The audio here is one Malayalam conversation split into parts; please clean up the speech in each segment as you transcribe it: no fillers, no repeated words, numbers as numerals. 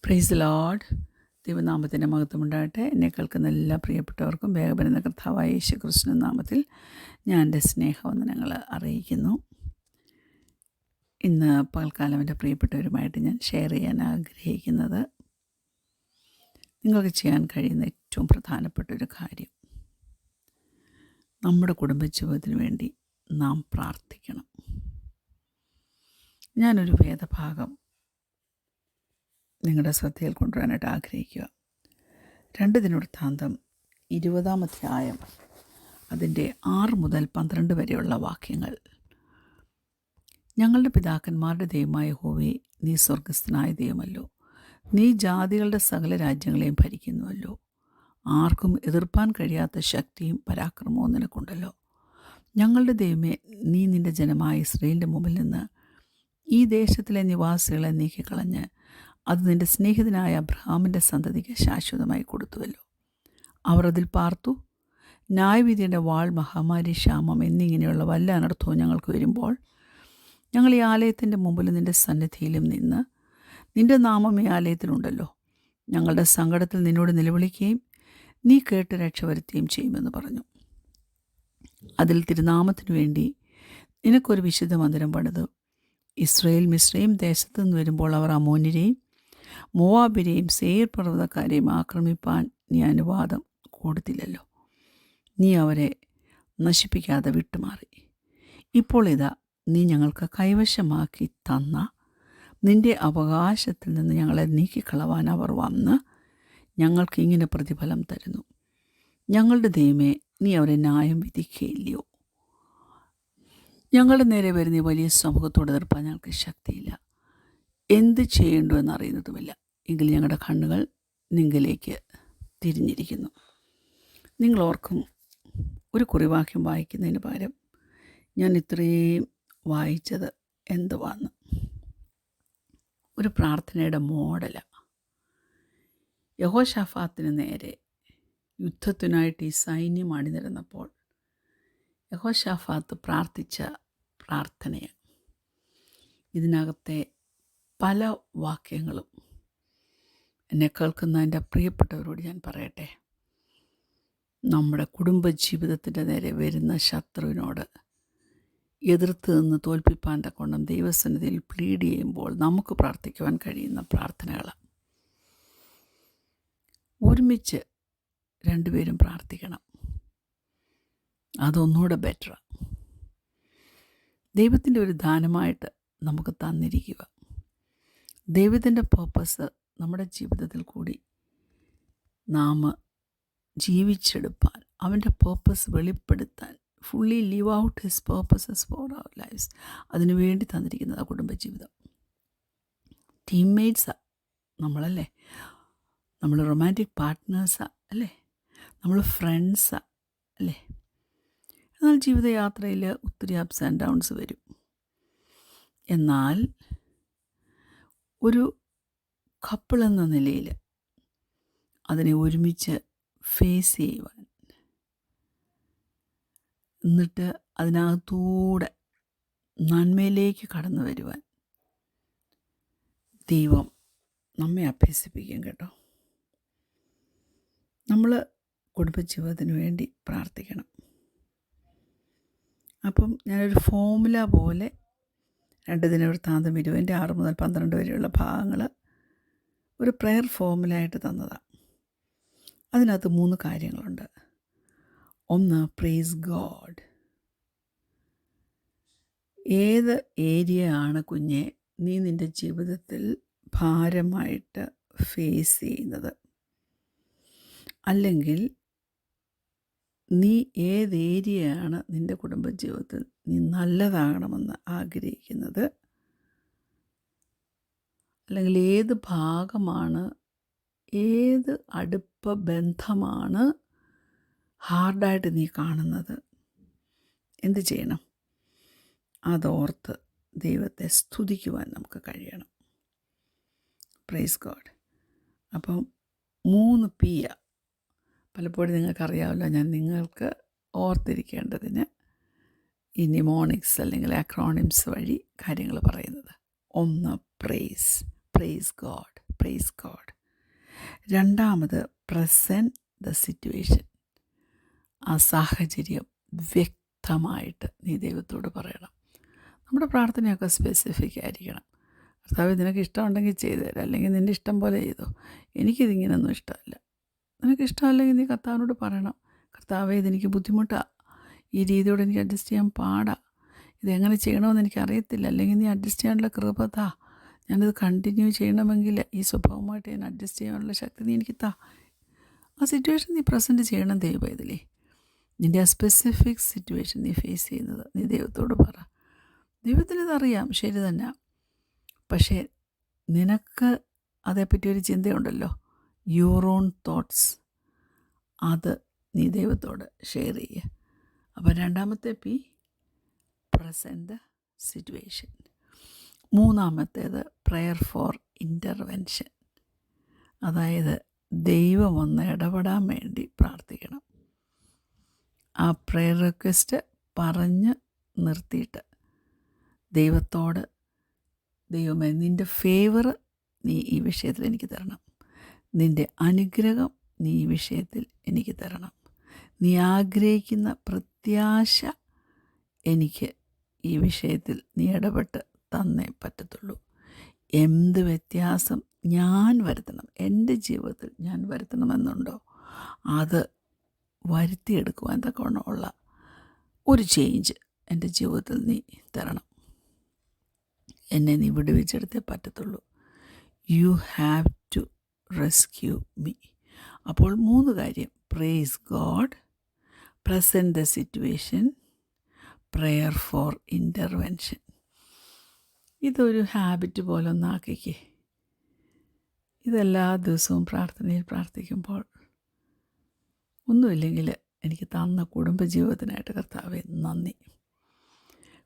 Price the Lord. ദൈവനാമത്തിൻ്റെ മഹത്വമുണ്ടാകട്ടെ. എന്നെ കേൾക്കുന്ന എല്ലാ പ്രിയപ്പെട്ടവർക്കും വേഗം കർത്താവായ യേശു ക്രിസ്തു നാമത്തിൽ ഞാൻ എൻ്റെ സ്നേഹവന്ദനങ്ങൾ അറിയിക്കുന്നു. ഇന്ന് പകൽക്കാലം എൻ്റെ പ്രിയപ്പെട്ടവരുമായിട്ട് ഞാൻ ഷെയർ ചെയ്യാൻ ആഗ്രഹിക്കുന്നത് നിങ്ങൾക്ക് ചെയ്യാൻ കഴിയുന്ന ഏറ്റവും പ്രധാനപ്പെട്ട ഒരു കാര്യം, നമ്മുടെ കുടുംബജീവിതത്തിന് വേണ്ടി നാം പ്രാർത്ഥിക്കണം. ഞാനൊരു വേദഭാഗം നിങ്ങളുടെ ശ്രദ്ധയിൽ കൊണ്ടുവരാനായിട്ട് ആഗ്രഹിക്കുക. 2 ദിനവൃത്താന്തം 20-ാം അധ്യായം അതിൻ്റെ 6 മുതൽ 12 വരെയുള്ള വാക്യങ്ങൾ. ഞങ്ങളുടെ പിതാക്കന്മാരുടെ ദൈവമായ യഹോവേ, നീ സ്വർഗസ്ഥനായ ദൈവമല്ലോ. നീ ജാതികളുടെ സകല രാജ്യങ്ങളെയും ഭരിക്കുന്നുവല്ലോ. ആർക്കും എതിർപ്പാൻ കഴിയാത്ത ശക്തിയും പരാക്രമവും നിനക്കുണ്ടല്ലോ. ഞങ്ങളുടെ ദൈവമേ, നീ നിൻ്റെ ജനമായ ഇസ്രായേലിൻ്റെ മുമ്പിൽ നിന്ന് ഈ ദേശത്തിലെ നിവാസികളെ നീക്കിക്കളഞ്ഞ് അത് നിൻ്റെ സ്നേഹിതനായ അബ്രഹാമിൻ്റെ സന്തതിക്ക് ശാശ്വതമായി കൊടുത്തുവല്ലോ. അവർ അതിൽ പാർത്തു. ന്യായവിധിയുടെ വാൾ, മഹാമാരി, ക്ഷാമം എന്നിങ്ങനെയുള്ള വല്ല അനർത്ഥവും ഞങ്ങൾക്ക് വരുമ്പോൾ ഞങ്ങൾ ഈ ആലയത്തിൻ്റെ മുമ്പിൽ നിൻ്റെ സന്നിധിയിലും നിന്ന്, നിൻ്റെ നാമം ഈ ആലയത്തിലുണ്ടല്ലോ, ഞങ്ങളുടെ സങ്കടത്തിൽ നിന്നോട് നിലവിളിക്കുകയും നീ കേട്ട് രക്ഷ വരുത്തുകയും ചെയ്യുമെന്ന് പറഞ്ഞു. അതിൽ തിരുനാമത്തിനു വേണ്ടി നിനക്കൊരു വിശുദ്ധ മന്ദിരം പണിതു. ഇസ്രായേൽ മിസ്രയീം ദേശത്തു നിന്ന് വരുമ്പോൾ അവർ അമ്മോന്യരെയും മോവാബിനെയും സേർ പർവ്വതക്കാരെയും ആക്രമിപ്പാൻ നീ അനുവാദം കൊടുത്തില്ലല്ലോ. നീ അവരെ നശിപ്പിക്കാതെ വിട്ടുമാറി. ഇപ്പോൾ ഇതാ, നീ ഞങ്ങൾക്ക് കൈവശമാക്കി തന്ന നിൻ്റെ അവകാശത്തിൽ നിന്ന് ഞങ്ങളെ നീക്കിക്കളവാൻ അവർ വന്ന് ഞങ്ങൾക്ക് ഇങ്ങനെ പ്രതിഫലം തരുന്നു. ഞങ്ങളുടെ ദൈവമേ, നീ അവരെ ന്യായം വിധിക്കുകയില്ലയോ? ഞങ്ങളുടെ നേരെ വരുന്ന വലിയ സമൂഹത്തോട് എതിർപ്പാൻ ഞങ്ങൾക്ക് ശക്തിയില്ല. എന്ത് ചെയ്യേണ്ടു എന്നറിയുന്നതുമില്ല. എങ്കിൽ ഞങ്ങളുടെ കണ്ണുകൾ നിങ്ങളിലേക്ക് തിരിഞ്ഞിരിക്കുന്നു. നിങ്ങളോർക്കും, ഒരു കുറിവാക്യം വായിക്കുന്നതിന് പകരം ഞാൻ ഇത്രയും വായിച്ചത് എന്തുവാന്ന്. ഒരു പ്രാർത്ഥനയുടെ മോഡലാണ്. യഹോശാഫാത്തിന് നേരെ യുദ്ധത്തിനായിട്ട് ഈ സൈന്യം അണിനിരന്നപ്പോൾ യഹോശാഫാത്ത് പ്രാർത്ഥിച്ച പ്രാർത്ഥനയാണ്. ഇതിനകത്തെ പല വാക്യങ്ങളും എന്നെ കേൾക്കുന്ന എൻ്റെ പ്രിയപ്പെട്ടവരോട് ഞാൻ പറയട്ടെ. നമ്മുടെ കുടുംബജീവിതത്തിൻ്റെ നേരെ വരുന്ന ശത്രുവിനോട് എതിർത്ത് നിന്ന് തോൽപ്പിപ്പാൻ തക്കവണ്ണം ദൈവസന്നിധിയിൽ പ്ലീഡ് ചെയ്യുമ്പോൾ നമുക്ക് പ്രാർത്ഥിക്കുവാൻ കഴിയുന്ന പ്രാർത്ഥനകളാണ്. ഒരുമിച്ച് 2 പേരും പ്രാർത്ഥിക്കണം. അതൊന്നുകൂടെ ബെറ്ററാണ്. ദൈവത്തിൻ്റെ ഒരു ദാനമായിട്ട് നമുക്ക് തന്നിരിക്കുക. ദൈവത്തിൻ്റെ പർപ്പസ് നമ്മുടെ ജീവിതത്തിൽ കൂടി നാം ജീവിച്ചെടുപ്പാൻ, അവൻ്റെ പർപ്പസ് വെളിപ്പെടുത്താൻ, fully live out his purposes for our lives, അതിനുവേണ്ടി തന്നിരിക്കുന്നത് ആ കുടുംബജീവിതം. ടീംമേറ്റ്സാണ് നമ്മളല്ലേ, നമ്മൾ റൊമാൻറ്റിക് പാർട്ട്നേഴ്സാണ് അല്ലേ, നമ്മൾ ഫ്രണ്ട്സാണ് അല്ലേ. എന്നാൽ ജീവിതയാത്രയിൽ ഒത്തിരി അപ്സ് ആൻഡ് ഡൗൺസ് വരും. എന്നാൽ ഒരു കപ്പിൾ എന്ന നിലയിൽ അതിനെ ഒരുമിച്ച് ഫേസ് ചെയ്യുവാൻ, എന്നിട്ട് അതിനകത്തൂടെ നന്മയിലേക്ക് കടന്നു വരുവാൻ ദൈവം നമ്മെ അഭ്യസിപ്പിക്കും കേട്ടോ. നമ്മൾ കുടുംബജീവിതത്തിന് വേണ്ടി പ്രാർത്ഥിക്കണം. അപ്പം ഞാനൊരു ഫോമുല പോലെ 2 ദിനവൃത്താന്തം 20-ൻ്റെ 6 മുതൽ 12 വരെയുള്ള ഭാഗങ്ങൾ ഒരു പ്രെയർ ഫോമുലായിട്ട് തന്നതാണ്. അതിനകത്ത് 3 കാര്യങ്ങളുണ്ട്. ഒന്ന്, പ്രൈസ് ഗോഡ്. ഏത് ഏരിയ ആണ് കുഞ്ഞെ നീ നിൻ്റെ ജീവിതത്തിൽ ഭാരമായിട്ട് ഫേസ് ചെയ്യുന്നത്, അല്ലെങ്കിൽ നീ ഏത് ഏരിയയാണ് നിൻ്റെ കുടുംബജീവിതത്തിൽ നീ നല്ലതാകണമെന്ന് ആഗ്രഹിക്കുന്നത്, അല്ലെങ്കിൽ ഏത് ഭാഗമാണ്, ഏത് അടുപ്പ ബന്ധമാണ് ഹാർഡായിട്ട് നീ കാണുന്നത്, എന്ത് ചെയ്യണം? അതോർത്ത് ദൈവത്തെ സ്തുതിക്കുവാൻ നമുക്ക് കഴിയണം. Praise God. അപ്പം 3 P. പലപ്പോഴും നിങ്ങൾക്കറിയാമല്ലോ, ഞാൻ നിങ്ങൾക്ക് ഓർത്തിരിക്കേണ്ടതിന് ഈ നിമോണിക്സ് അല്ലെങ്കിൽ അക്രോണിംസ് വഴി കാര്യങ്ങൾ പറയുന്നത്. ഒന്ന്, പ്രൈസ് ഗോഡ്. Praise God. രണ്ടാമത്, പ്രസൻറ്റ് ദ സിറ്റുവേഷൻ. ആ സാഹചര്യം വ്യക്തമായിട്ട് നീ ദൈവത്തോട് പറയണം. നമ്മുടെ പ്രാർത്ഥനയൊക്കെ സ്പെസിഫിക് ആയിരിക്കണം. കർത്താവ് നിനക്ക് ഇഷ്ടമുണ്ടെങ്കിൽ ചെയ്തു തരാം, അല്ലെങ്കിൽ നിൻ്റെ ഇഷ്ടം പോലെ ചെയ്തോ, എനിക്കിതിങ്ങനെയൊന്നും ഇഷ്ടമല്ല. നിനക്ക് ഇഷ്ടമല്ലെങ്കിൽ നീ കർത്താവിനോട് പറയണം, കർത്താവേ ഇതെനിക്ക് ബുദ്ധിമുട്ടാണ്, ഈ രീതിയോട് എനിക്ക് അഡ്ജസ്റ്റ് ചെയ്യാൻ പാടാ, ഇതെങ്ങനെ ചെയ്യണമെന്ന് എനിക്കറിയത്തില്ല, അല്ലെങ്കിൽ നീ അഡ്ജസ്റ്റ് ചെയ്യാനുള്ള കൃപ താ, ഞാനിത് കണ്ടിന്യൂ ചെയ്യണമെങ്കിൽ ഈ സ്വഭാവമായിട്ട് ഞാൻ അഡ്ജസ്റ്റ് ചെയ്യാനുള്ള ശക്തി നീ എനിക്ക് താ. ആ സിറ്റുവേഷൻ നീ പ്രസൻറ്റ് ചെയ്യണം ദൈവവേദലേ. നിൻ്റെ ആ സ്പെസിഫിക് സിറ്റുവേഷൻ നീ ഫേസ് ചെയ്യുന്നത് നീ ദൈവത്തോട് പറ. ദൈവത്തിനിതറിയാം, ശരി തന്നെ. പക്ഷേ നിനക്ക് അതേപ്പറ്റി ഒരു ചിന്തയുണ്ടല്ലോ, യുവർ ഓൺ തോട്ട്സ്, അത് നീ ദൈവത്തോട് ഷെയർ ചെയ്യുക. അപ്പോൾ രണ്ടാമത്തെ പി, പ്രസൻറ്റ് ദ സിറ്റുവേഷൻ. മൂന്നാമത്തേത്, പ്രെയർ ഫോർ ഇൻ്റർവെൻഷൻ. അതായത് ദൈവം ഒന്ന് ഇടപെടാൻ വേണ്ടി പ്രാർത്ഥിക്കണം. ആ പ്രെയർ റിക്വസ്റ്റ് പറഞ്ഞ് നിർത്തിയിട്ട് ദൈവത്തോട്, ദൈവമേ നിൻ്റെ ഫേവർ നീ ഈ വിഷയത്തിൽ എനിക്ക് തരണം, നിൻ്റെ അനുഗ്രഹം നീ ഈ വിഷയത്തിൽ എനിക്ക് തരണം, നീ ആഗ്രഹിക്കുന്ന പ്രത്യാശ എനിക്ക് ഈ വിഷയത്തിൽ നീ ഇടപെട്ട് തന്നേ പറ്റത്തുള്ളൂ. എന്ത് വ്യത്യാസം ഞാൻ വരുത്തണം, എൻ്റെ ജീവിതത്തിൽ ഞാൻ വരുത്തണമെന്നുണ്ടോ അത് വരുത്തിയെടുക്കുവാൻ തക്കവണ്ണമുള്ള ഒരു ചേഞ്ച് എൻ്റെ ജീവിതത്തിൽ നീ തരണം. എന്നെ നീ വിടുവിച്ചെടുത്തേ പറ്റത്തുള്ളൂ. You have to rescue me. അപ്പോൾ 3 കാര്യം: praise God, present the situation, prayer for intervention. ഇതൊരു ഹാബിറ്റ് പോലെ ഒന്നാക്കിക്കേ. ഇതെല്ലാ ദിവസവും പ്രാർത്ഥനയിൽ പ്രാർത്ഥിക്കുമ്പോൾ, ഒന്നുമില്ലെങ്കിൽ എനിക്ക് തന്ന കുടുംബജീവിതത്തിനായിട്ട് കർത്താവേ നന്ദി,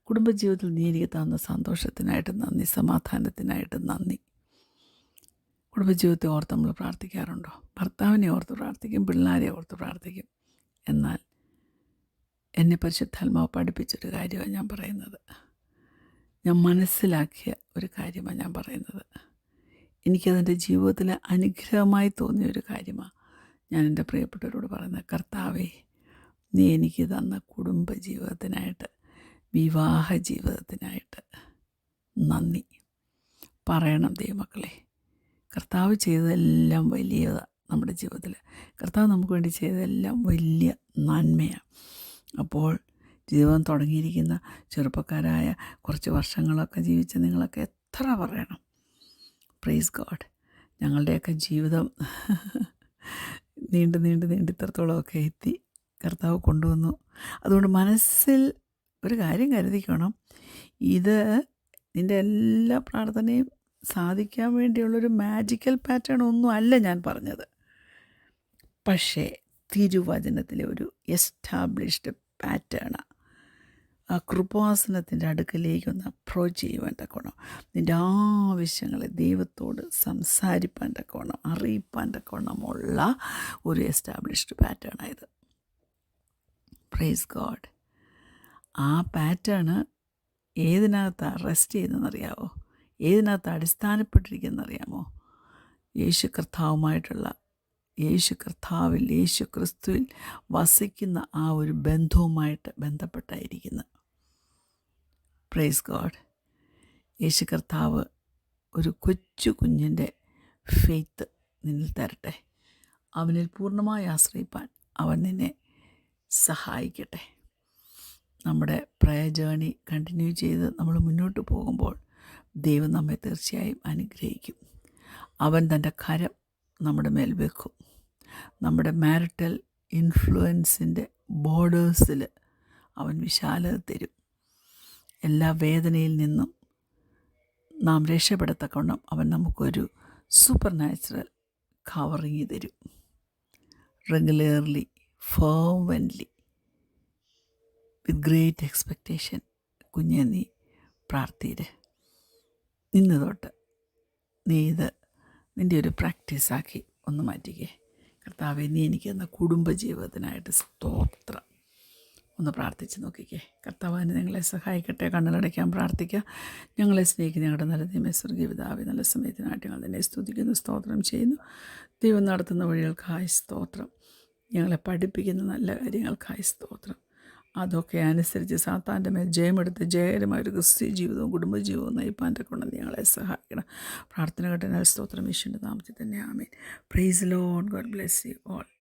കുടുംബജീവിതത്തിൽ നീ എനിക്ക് തന്ന സന്തോഷത്തിനായിട്ട് നന്ദി, സമാധാനത്തിനായിട്ട് നന്ദി. കുടുംബജീവിതത്തെ ഓർത്ത് നമ്മൾ പ്രാർത്ഥിക്കാറുണ്ടോ? ഭർത്താവിനെ ഓർത്ത് പ്രാർത്ഥിക്കും, പിള്ളേരെ ഓർത്ത് പ്രാർത്ഥിക്കും. എന്നാൽ എന്നെ പരിശുദ്ധാത്മാവ് പഠിപ്പിച്ചൊരു കാര്യമാണ് ഞാൻ പറയുന്നത്, ഞാൻ മനസ്സിലാക്കിയ ഒരു കാര്യമാണ് ഞാൻ പറയുന്നത്. എനിക്കതെൻ്റെ ജീവിതത്തിൽ അനുഗ്രഹമായി തോന്നിയൊരു കാര്യമാണ് ഞാൻ എൻ്റെ പ്രിയപ്പെട്ടവരോട് പറയുന്നത്. കർത്താവേ, നീ എനിക്ക് തന്ന കുടുംബജീവിതത്തിനായിട്ട്, വിവാഹ ജീവിതത്തിനായിട്ട് നന്ദി പറയണം ദൈവമക്കളെ. കർത്താവ് ചെയ്തതെല്ലാം വലിയതാണ് നമ്മുടെ ജീവിതത്തിൽ. കർത്താവ് നമുക്ക് വേണ്ടി ചെയ്തതെല്ലാം വലിയ നന്മയാണ്. അപ്പോൾ ജീവിതം തുടങ്ങിയിരിക്കുന്ന ചെറുപ്പക്കാരായ കുറച്ച് വർഷങ്ങളൊക്കെ ജീവിച്ച നിങ്ങളൊക്കെ എത്ര പറയണം, പ്രൈസ് ഗോഡ്. ഞങ്ങളുടെയൊക്കെ ജീവിതം നീണ്ട് ഇത്രത്തോളമൊക്കെ എത്തി കർത്താവ് കൊണ്ടുവന്നു. അതുകൊണ്ട് മനസ്സിൽ ഒരു കാര്യം കരുതിക്കണം, ഇത് നിൻ്റെ എല്ലാ പ്രാർത്ഥനയും സാധിക്കാൻ വേണ്ടിയുള്ളൊരു മാജിക്കൽ പാറ്റേൺ ഒന്നും അല്ല ഞാൻ പറഞ്ഞത്. പക്ഷേ തിരുവചനത്തിലെ ഒരു എസ്റ്റാബ്ലിഷ്ഡ് പാറ്റേണാണ്. ആ കൃപാസനത്തിൻ്റെ അടുക്കലേക്കൊന്ന് അപ്രോച്ച് ചെയ്യുവാൻ തക്കോണം, നിൻ്റെ ആവശ്യങ്ങളെ ദൈവത്തോട് സംസാരിപ്പാൻ തക്കോണം, അറിയിപ്പാൻ തക്കോണമുള്ള ഒരു എസ്റ്റാബ്ലിഷ്ഡ് പാറ്റേണായത്. Praise God. ആ പാറ്റേണ് ഏതിനകത്താണ് റെസ്റ്റ് ചെയ്യുന്നതെന്നറിയാമോ? ഏതിനകത്ത് അടിസ്ഥാനപ്പെട്ടിരിക്കുന്നതെന്നറിയാമോ? യേശു കർത്താവുമായിട്ടുള്ള, യേശു കർത്താവിൽ, യേശു ക്രിസ്തുവിൽ വസിക്കുന്ന ആ ഒരു ബന്ധവുമായിട്ട് ബന്ധപ്പെട്ടായിരിക്കുന്നത്. Praise God. യേശു കർത്താവ് ഒരു കൊച്ചു കുഞ്ഞിൻ്റെ ഫെയ്ത്ത് നിന്നിൽ തരട്ടെ. അവനിൽ പൂർണ്ണമായി ആശ്രയിപ്പാൻ അവൻ നിന്നെ സഹായിക്കട്ടെ. നമ്മുടെ പ്രയർ ജേണി കണ്ടിന്യൂ ചെയ്ത് നമ്മൾ മുന്നോട്ട് പോകുമ്പോൾ ദൈവം നമ്മെ തീർച്ചയായും അനുഗ്രഹിക്കും. അവൻ തൻ്റെ കരം നമ്മുടെ മേൽ വെക്കും. നമ്മുടെ മാരിറ്റൽ ഇൻഫ്ലുവൻസിൻ്റെ ബോർഡേഴ്സിൽ അവൻ വിശാലത തരും. എല്ലാ വേദനയിൽ നിന്നും നാം രക്ഷപ്പെടത്തക്കവണ്ണം അവൻ നമുക്കൊരു സൂപ്പർ നാച്ചുറൽ കവറിങ് തരും. റെഗുലർലി, ഫെർവൻ്റ്ലി, വിത്ത് ഗ്രേറ്റ് എക്സ്പെക്റ്റേഷൻ കുഞ്ഞെ നീ പ്രാർത്ഥിയിര്. ഇന്ന് തൊട്ട് നീ ഇത് നിൻ്റെ ഒരു പ്രാക്ടീസാക്കി ഒന്ന് മാറ്റിക്കേ. കർത്താവേ, നീ എനിക്ക് തന്ന കുടുംബജീവിതത്തിനായിട്ട് സ്തോത്രം. ഒന്ന് പ്രാർത്ഥിച്ച് നോക്കിക്കേ. കർത്താവിന് നിങ്ങളെ സഹായിക്കട്ടെ. കണ്ണുകളടയ്ക്കാൻ പ്രാർത്ഥിക്കുക. ഞങ്ങളെ സ്നേഹിക്കുന്ന ഞങ്ങളുടെ നല്ല ദൈവമേ, സ്വർഗീയ പിതാവേ, നല്ല സമയത്തിനായിട്ട് ഞങ്ങൾ തന്നെ സ്തുതിക്കുന്നു, സ്തോത്രം ചെയ്യുന്നു. ദൈവം നടത്തുന്ന വഴികൾക്കായി സ്തോത്രം. ഞങ്ങളെ പഠിപ്പിക്കുന്ന നല്ല കാര്യങ്ങൾക്കായി സ്തോത്രം. അതൊക്കെ അനുസരിച്ച് സാത്താൻ്റെ മേൽ ജയമെടുത്ത് ജയകരമായ ഒരു ക്രിസ്ത്യ ജീവിതവും കുടുംബജീവിതവും നയിപ്പാൻ്റെ കൊണ്ട് ഞങ്ങളെ സഹായിക്കണം. പ്രാർത്ഥന കേട്ടതിനാൽ സ്തോത്രം. യേശുവിൻ്റെ നാമത്തിൽ തന്നെ ആമേൻ. Praise the lord. God bless you all.